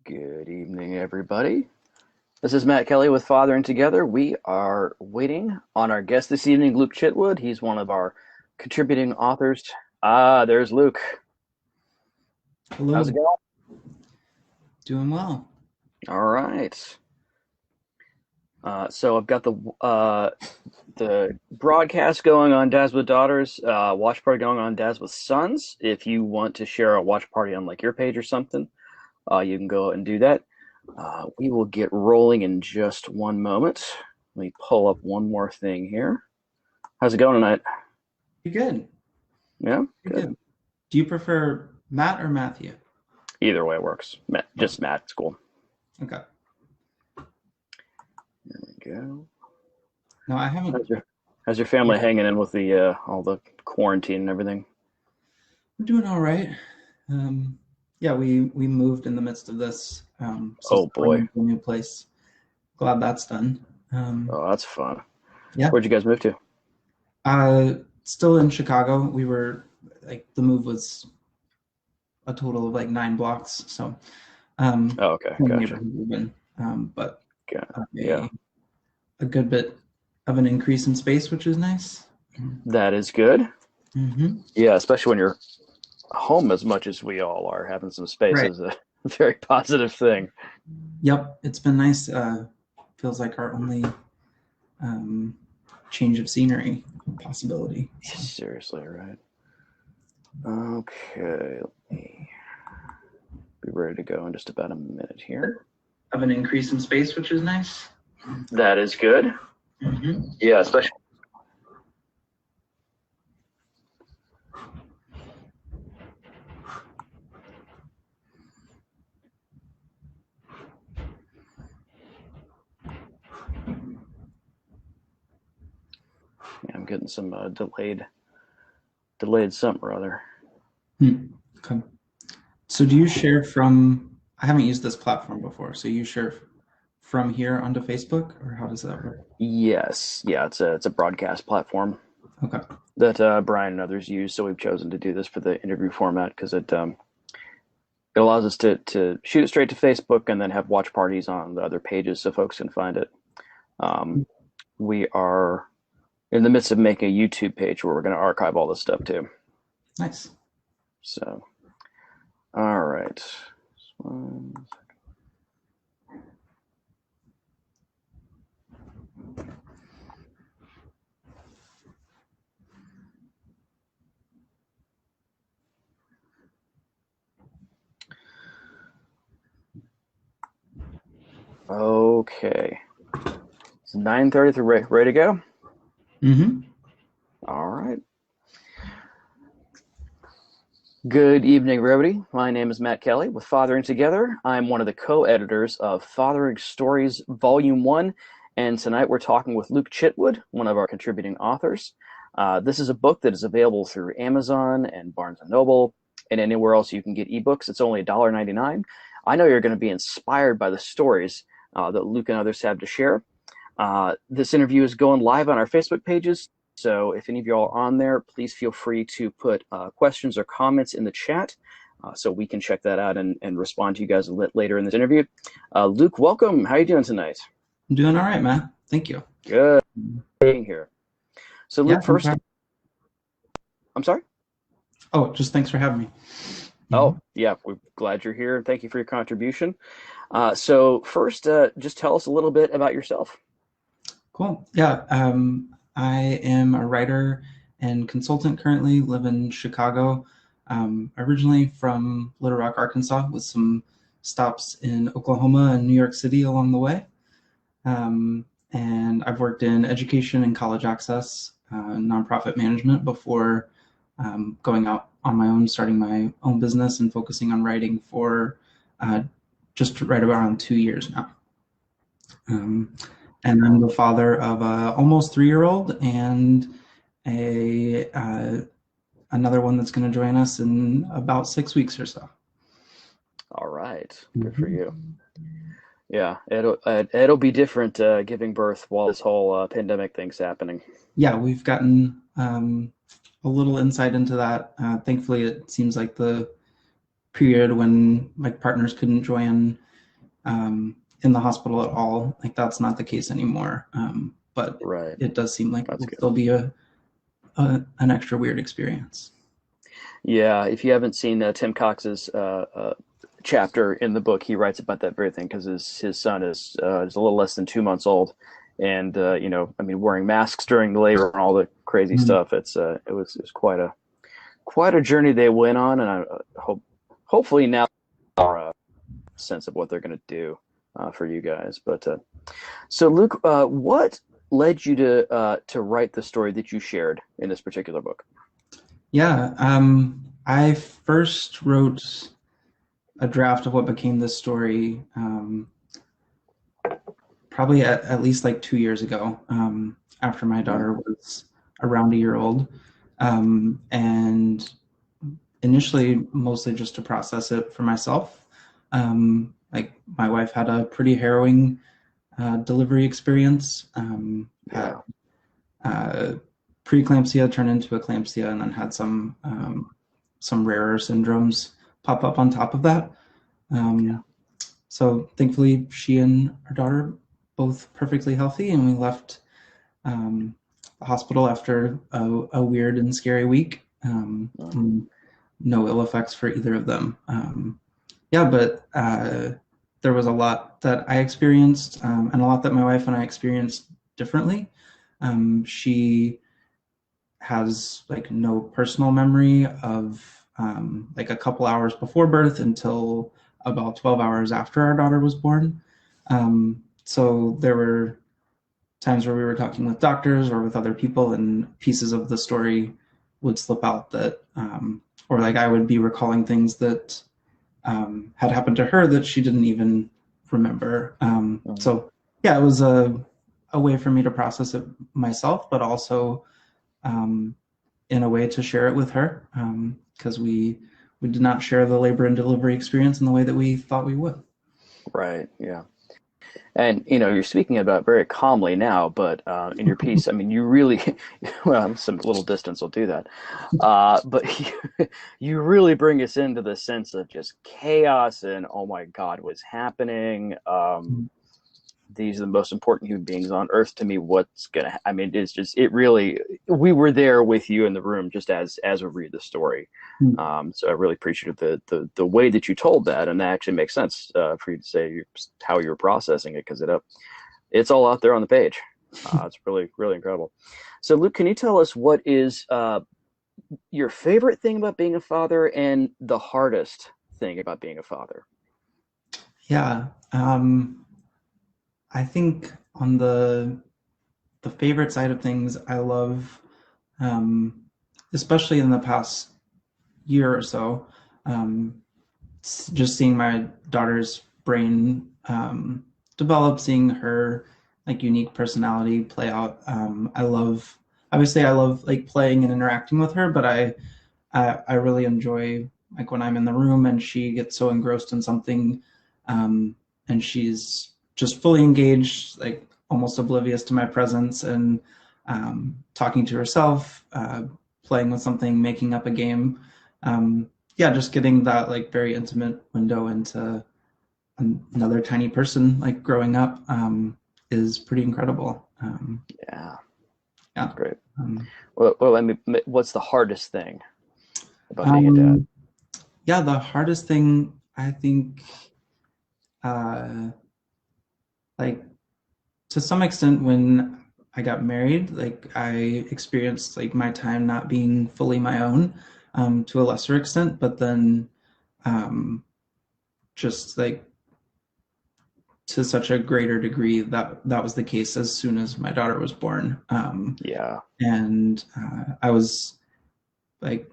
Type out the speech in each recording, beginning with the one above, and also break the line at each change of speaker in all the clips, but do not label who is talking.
Good evening, everybody. This is Matt Kelly with Fathering Together. We are waiting on our guest this evening, Luke Chitwood. He's one of our contributing authors. There's Luke. How's it
Hello,
going?
doing well.
All right. So I've got the broadcast going on Dads with Daughters, watch party going on Dads with Sons. If you want to share a watch party on like your page or something, you can go and do that. We will get rolling in just one moment. Let me pull up one more thing here. How's it going tonight?
You're good.
Yeah,
You're
good.
good. Do you prefer Matt or Matthew?
Either way works. Matt,
Oh,
just Matt, it's cool.
okay.
There we go.
No, I haven't.
How's your family hanging in with the all the quarantine and everything?
We're doing all right. Yeah, we moved in the midst of this, so
Oh
settling
boy.
into a new place. Glad that's done.
Oh, that's fun.
Yeah.
Where'd you guys move to?
Still in Chicago. We were like the move was a total of like 9 blocks, so
Oh, okay,
same
gotcha.
neighborhood we've been, but
Yeah,
a a good bit of an increase in space, which is nice.
that is good.
Mm-hmm.
Yeah, especially when you're home as much as we all are, having some space
Right.
is a very positive thing.
Yep, it's been nice. Feels like our only um, change of scenery possibility. So,
Seriously, right? Okay, let me be ready to go in just about a minute here.
of an increase in space, which is nice.
That is good.
Mm-hmm.
Yeah, especially. Yeah, I'm getting some delayed something or other.
Hmm. Okay. So, do you share from? I haven't used this platform before. So, you share from here onto Facebook, or how does that work?
Yes, yeah, it's a broadcast platform
Okay.
that Brian and others use. So we've chosen to do this for the interview format because it allows us to shoot it straight to Facebook and then have watch parties on the other pages so folks can find it. Um, we are in the midst of making a YouTube page where we're going to archive all this stuff too.
Nice.
So, all right. Okay. It's 9:30. Ready to go?
Mm-hmm.
All right. Good evening, everybody. My name is Matt Kelly with Fathering Together. I'm one of the co-editors of Fathering Stories Volume 1, and tonight we're talking with Luke Chitwood, one of our contributing authors. This is a book that is available through Amazon and Barnes & Noble and anywhere else you can get ebooks. It's only $1.99. I know you're going to be inspired by the stories that Luke and others have to share. This interview is going live on our Facebook pages, so if any of y'all are on there, please feel free to put questions or comments in the chat so we can check that out and respond to you guys a little later in this interview. Luke, welcome. How are you doing tonight?
I'm doing all right, Matt. Thank you.
Good being here. So
Yeah.
Luke, first, I'm sorry?
Oh, just thanks for having me. Mm-hmm.
Oh, yeah, we're glad you're here. Thank you for your contribution. So first, just tell us a little bit about yourself.
Cool. Yeah. I am a writer and consultant currently, live in Chicago. Originally from Little Rock, Arkansas, with some stops in Oklahoma and New York City along the way. And I've worked in education and college access, nonprofit management before going out on my own, starting my own business and focusing on writing for just right around 2 years now. Um, and I'm the father of a almost 3-year-old and a another one that's going to join us in about 6 weeks or so.
All right, good for
Mhm.
you. Yeah, it'll be different giving birth while this whole pandemic thing's happening.
Yeah, we've gotten a little insight into that. Thankfully, it seems like the period when like partners couldn't join in the hospital at all. Like that's not the case anymore. But
Right.
it does seem like it
That's
will
good.
still be an extra weird experience.
Yeah, if you haven't seen Tim Cox's chapter in the book, he writes about that very thing because his son is a little less than 2 months old, and I mean, wearing masks during the labor and all the crazy
Mm.
stuff. It was quite a journey they went on, and I hopefully now our sense of what they're going to do for you guys. But so Luke, what led you to write the story that you shared in this particular book?
Yeah, I first wrote a draft of what became this story probably at least like 2 years ago, after my
Hmm.
daughter was around a year old. And initially, mostly just to process it for myself. Like my wife had a pretty harrowing delivery experience, had
Yeah,
uh, preeclampsia turned into eclampsia, and then had some rarer syndromes pop up on top of that.
yeah,
Um, so thankfully, she and our daughter both perfectly healthy, and we left um, the hospital after a weird and scary week.
mm,
And no ill effects for either of them. Yeah, but there was a lot that I experienced, and a lot that my wife and I experienced differently. She has like no personal memory of like a couple hours before birth until about 12 hours after our daughter was born. So there were times where we were talking with doctors or with other people, and pieces of the story would slip out that, or like I would be recalling things that had happened to her that she didn't even remember.
mm.
So yeah, it was a way for me to process it myself, but also um, in a way to share it with her, because we did not share the labor and delivery experience in the way that we thought we would.
Right. Yeah. And you're speaking about very calmly now, but in your piece, I mean, you really, well, some little distance will do that. But you really bring us into the sense of just chaos and oh my God, what's happening? These are the most important human beings on earth to me. What's gonna? I mean, it's just it really. We were there with you in the room just as we read the story. So I really appreciated the way that you told that, and that actually makes sense for you to say how you're processing it because it's all out there on the page. It's really incredible. So Luke, can you tell us what is your favorite thing about being a father and the hardest thing about being a father?
Yeah, I think on the favorite side of things, I love, um, especially in the past year or so, um, just seeing my daughter's brain develop, seeing her like unique personality play out. Obviously, I love like playing and interacting with her, but I really enjoy like when I'm in the room and she gets so engrossed in something, um, and she's just fully engaged, like almost oblivious to my presence, and talking to herself, playing with something, making up a game. Yeah, just getting that like very intimate window into another tiny person like growing up is pretty incredible.
Yeah,
Yeah.
that's great.
Um,
Well, I mean, what's the hardest thing about being a dad?
um, yeah, the hardest thing I think, uh, like to some extent, when I got married, like I experienced like my time not being fully my own, to a lesser extent, but then um, just like to such a greater degree that that was the case as soon as my daughter was born.
Yeah,
And I was like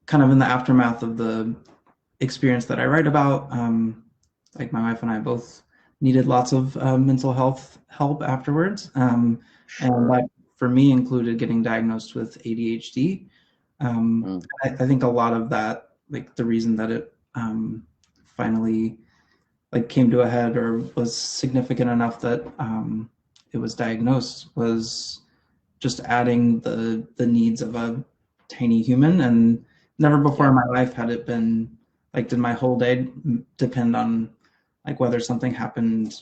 kind of in the aftermath of the experience that I write about. Like my wife and I both needed lots of mental health help afterwards, and
sure.
that for me included getting diagnosed with ADHD.
Mm,
I think a lot of that, like the reason that it finally like came to a head or was significant enough that it was diagnosed, was just adding the needs of a tiny human. And never before
yeah,
in my life had it been like, did my whole day depend on like whether something happened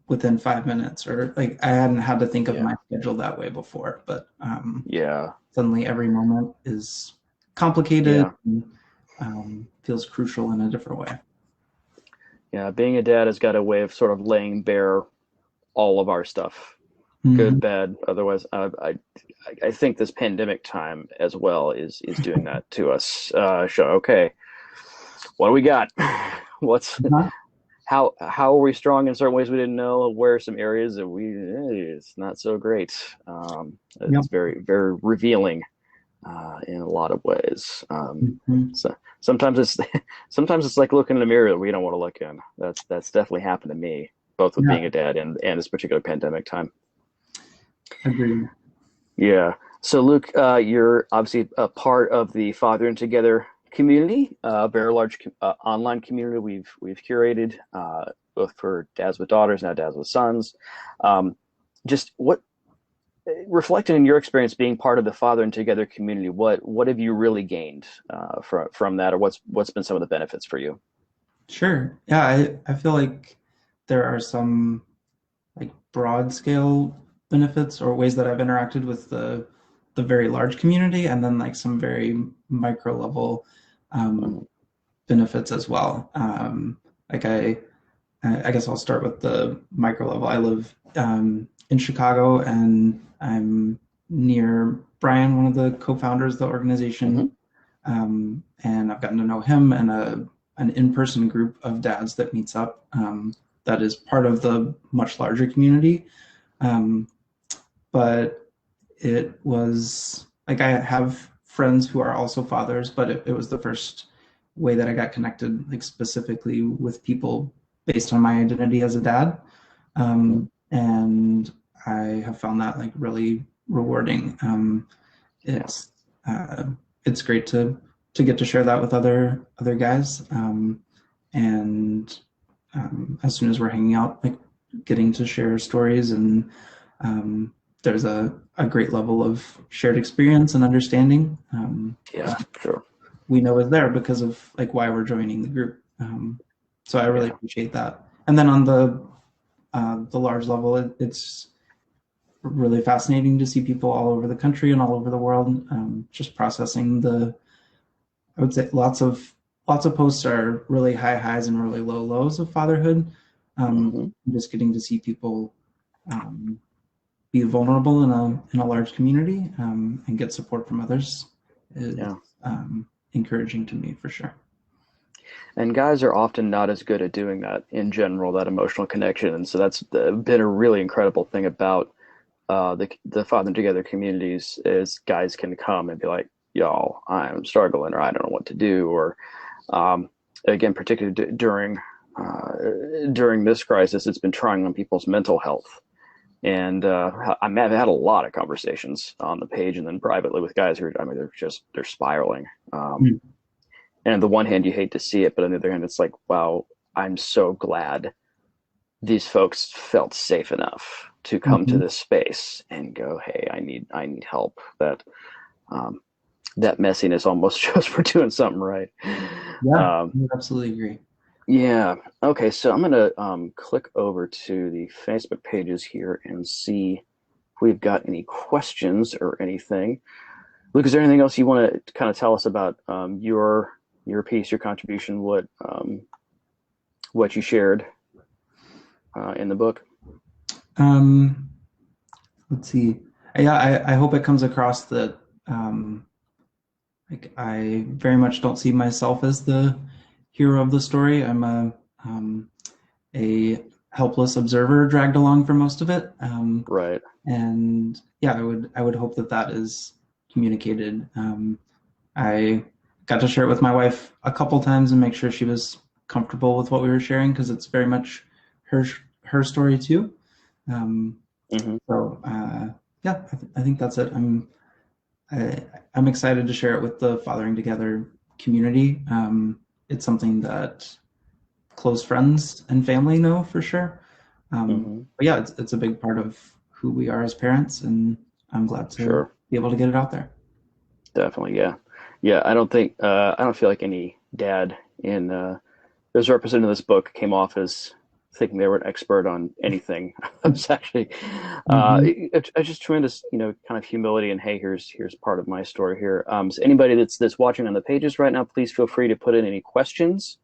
within 5 minutes, or like I hadn't had to think of
Yeah.
my schedule that way before, but
Yeah.
suddenly every moment is complicated
Yeah.
and feels crucial in a different way.
Yeah. Being a dad has got a way of sort of laying bare all of our stuff, good,
Hmm.
bad. Otherwise, I think this pandemic time as well is doing that to us. Show, okay, what do we got? What's how are we strong in certain ways we didn't know? Where are some areas that it's not so great?
Yep.
It's very revealing in a lot of ways.
Mhm.
So sometimes it's sometimes it's like looking in a mirror that we don't want to look in. That's definitely happened to me, both with
Yeah,
being a dad and this particular pandemic time.
agreed.
Yeah. So Luke, you're obviously a part of the Fathering Together community, a very large online community we've curated, both for dads with daughters, now dads with sons. Um, just what reflected in your experience being part of the Fathering Together community, what have you really gained from that, or what's been some of the benefits for you?
Sure. Yeah, I feel like there are some like broad scale benefits or ways that I've interacted with the very large community, and then like some very micro level um,
Mhm.
benefits as well. Like I guess I'll start with the micro level. I live in Chicago, and I'm near Brian, one of the co-founders of the organization,
Hmm.
and I've gotten to know him and an in-person group of dads that meets up, that is part of the much larger community. Um, but it was like I have friends who are also fathers, but it was the first way that I got connected, like specifically with people based on my identity as a dad. And I have found that like really rewarding.
Yeah.
It's uh, it's great to get to share that with other guys. And as soon as we're hanging out, like getting to share stories, and there's a great level of shared experience and understanding
Yeah.
that
Sure.
we know is there because of like why we're joining the group. So I really
Yeah.
appreciate that. And then on the large level, it's really fascinating to see people all over the country and all over the world, just processing I would say lots of posts are really high highs and really low lows of fatherhood.
Hmm.
Just getting to see people um, be vulnerable in a large community, and get support from others is
Yeah.
encouraging to me for sure.
And guys are often not as good at doing that in general, that emotional connection. And so that's been a really incredible thing about the Father Together communities is guys can come and be like, y'all, I'm struggling, or I don't know what to do, or um, again, particularly during this crisis, it's been trying on people's mental health. And I've had a lot of conversations on the page and then privately with guys who, I mean, they're spiraling.
Mm.
And on the one hand, you hate to see it, but on the other hand, it's like, wow, I'm so glad these folks felt safe enough to come to
Mhm.
this space and go, hey, I need help. Um, that messiness almost shows we're doing something right.
Yeah,
Um,
I absolutely agree.
yeah. Okay. So I'm gonna click over to the Facebook pages here and see if we've got any questions or anything. Luke, is there anything else you want to kind of tell us about your piece, your contribution, what you shared in the book?
Um, let's see. Yeah, I hope it comes across that um, like I very much don't see myself as the hero of the story. I'm a helpless observer dragged along for most of it.
Right.
And yeah, I would hope that that is communicated. I got to share it with my wife a couple times and make sure she was comfortable with what we were sharing, because it's very much her her story too. Um,
Hmm.
so yeah, I think that's it. I, I'm excited to share it with the Fathering Together community. It's something that close friends and family know for sure.
Hmm.
But yeah, it's a big part of who we are as parents, and I'm glad to
Sure.
be able to get it out there.
Definitely. Yeah. Yeah. I don't feel like any dad in those representing this book came off as thinking they were an expert on anything. It's actually
Hmm.
just tremendous, kind of humility. And hey, here's part of my story here. So anybody that's watching on the pages right now, please feel free to put in any questions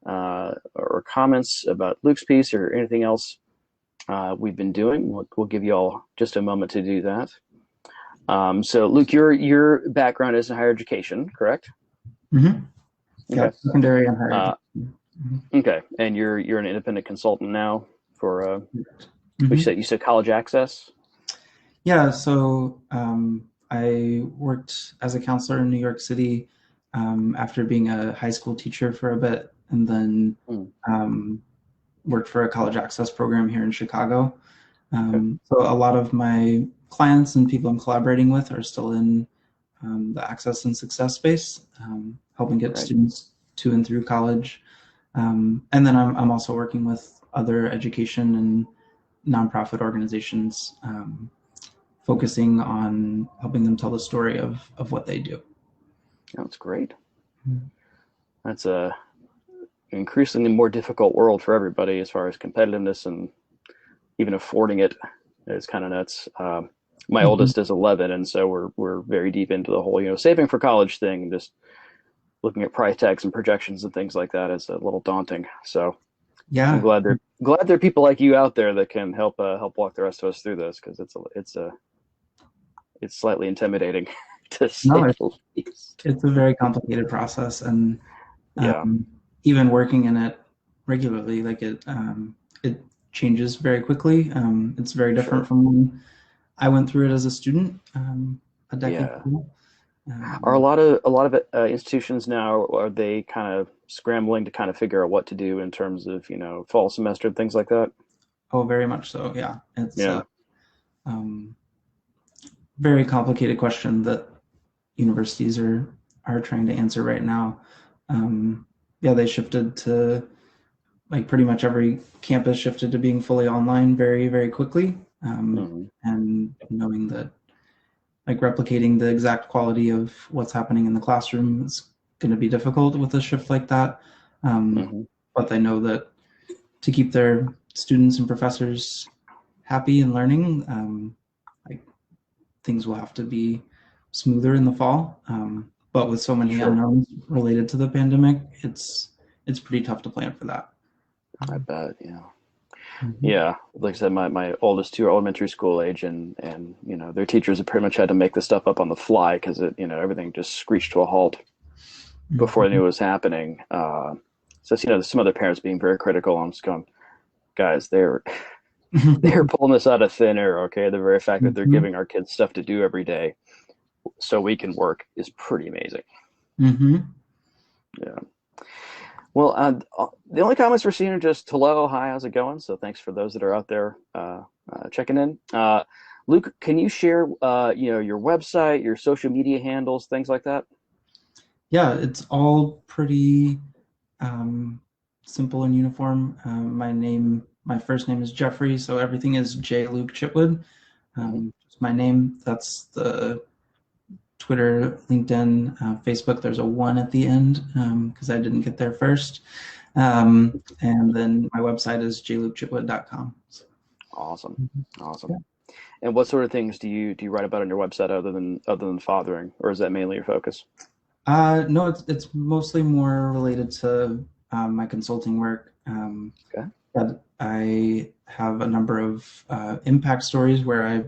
or comments about Luke's piece or anything else we've been doing. We'll give you all just a moment to do that. So Luke, your background is in higher education, correct?
Hmm. Yeah,
Okay.
secondary and higher
Uh,
education. Hmm.
okay, and you're an independent consultant now for
Hmm.
you said college access.
Yeah, so I worked as a counselor in New York City after being a high school teacher for a bit, and then
Hmm.
um, worked for a college access program here in Chicago.
Okay,
So a lot of my clients and people I'm collaborating with are still in the access and success space, helping get
great.
students to and through college. And then I'm also working with other education and nonprofit organizations, focusing on helping them tell the story of what they do.
That's great. That's a increasingly more difficult world for everybody as far as competitiveness and even affording it is kind of nuts. My
Mhm.
oldest is 11, and so we're very deep into the whole saving for college thing, and just looking at price tags and projections and things like that is a little daunting. So I'm
Yeah,
glad there are people like you out there that can help walk the rest of us through this, because it's slightly intimidating to
no,
say the least.
it's a very complicated process, and
Yeah,
even working in it regularly, like it changes very quickly. It's very different
sure.
from when I went through it as a student a decade
Yeah.
ago.
Are
Um,
a lot of institutions now, are they kind of scrambling to kind of figure out what to do in terms of fall semester and things like that?
oh, very much so. Yeah, it's a
Yeah,
um, very complicated question that universities are trying to answer right now. Um, yeah, they shifted to like pretty much every campus shifted to being fully online very, very quickly.
hmm,
And knowing that like replicating the exact quality of what's happening in the classroom is going to be difficult with a shift like that. Um,
hmm,
but they know that to keep their students and professors happy and learning, like things will have to be smoother in the fall. But with so many
sure.
unknowns related to the pandemic, it's pretty tough to plan for that.
I
Um,
bet. Yeah.
mhm.
Yeah, like I said, my oldest two are elementary school age, and their teachers have pretty much had to make this stuff up on the fly because everything just screeched to a halt before they knew
Mhm.
it was happening. So some other parents being very critical. I'm just going, guys, they're pulling this out of thin air. Okay, the very fact that they're
Mhm.
giving our kids stuff to do every day so we can work is pretty amazing.
Mhm.
Yeah. Well, the only comments we're seeing are just hello, hi, how's it going? So thanks for those that are out there checking in. Luke, can you share your website, your social media handles, things like that?
Yeah, it's all pretty um, simple and uniform. My first name is Jeffrey, so everything is J. Luke Chitwood.
Hmm.
Just my name. That's the Twitter, LinkedIn, Facebook. There's a one at the end because I didn't get there first. And then my website is jlukechitwood.com. So,
Awesome, awesome.
yeah.
And what sort of things do you write about on your website other than fathering, or is that mainly your focus?
No, it's mostly more related to my consulting work.
Okay.
But I have a number of impact stories where I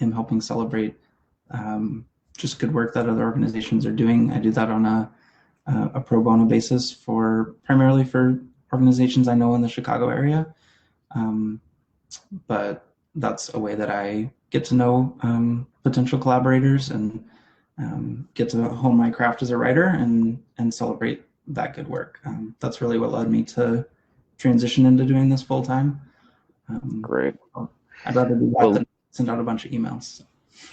am helping celebrate um, just good work that other organizations are doing. I do that on a pro bono basis for primarily for organizations I know in the Chicago area. Um, but that's a way that I get to know potential collaborators and get to hone my craft as a writer and celebrate that good work. That's really what led me to transition into doing this full time. Um,
Great.
I'd rather do that
Well,
than send out a bunch of emails.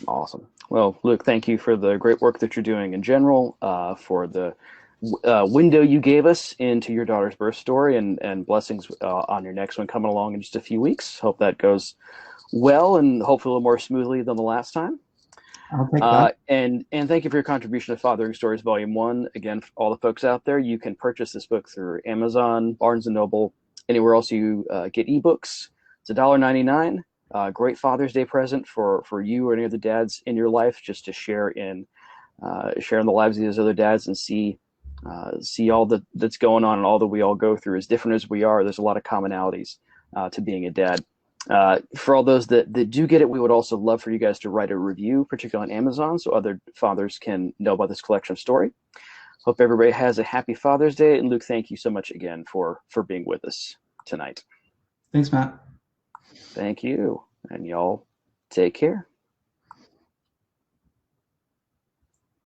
awesome. Well, Luke, thank you for the great work that you're doing in general, for the window you gave us into your daughter's birth story, and blessings on your next one coming along in just a few weeks. Hope that goes well and hopefully a little more smoothly than the last time.
I'll take that.
And thank you for your contribution to Fathering Stories Volume 1. Again, for all the folks out there, you can purchase this book through Amazon, Barnes& and Noble, anywhere else you get ebooks. It's $1.99. Great Father's Day present for you or any of the dads in your life, just to share in the lives of these other dads and see all that's going on and all that we all go through. As different as we are, there's a lot of commonalities to being a dad. For all those that do get it, we would also love for you guys to write a review, particularly on Amazon, so other fathers can know about this collection of story. Hope everybody has a happy Father's Day. And Luke, thank you so much again for being with us tonight.
Thanks, Matt.
Thank you. And y'all take care.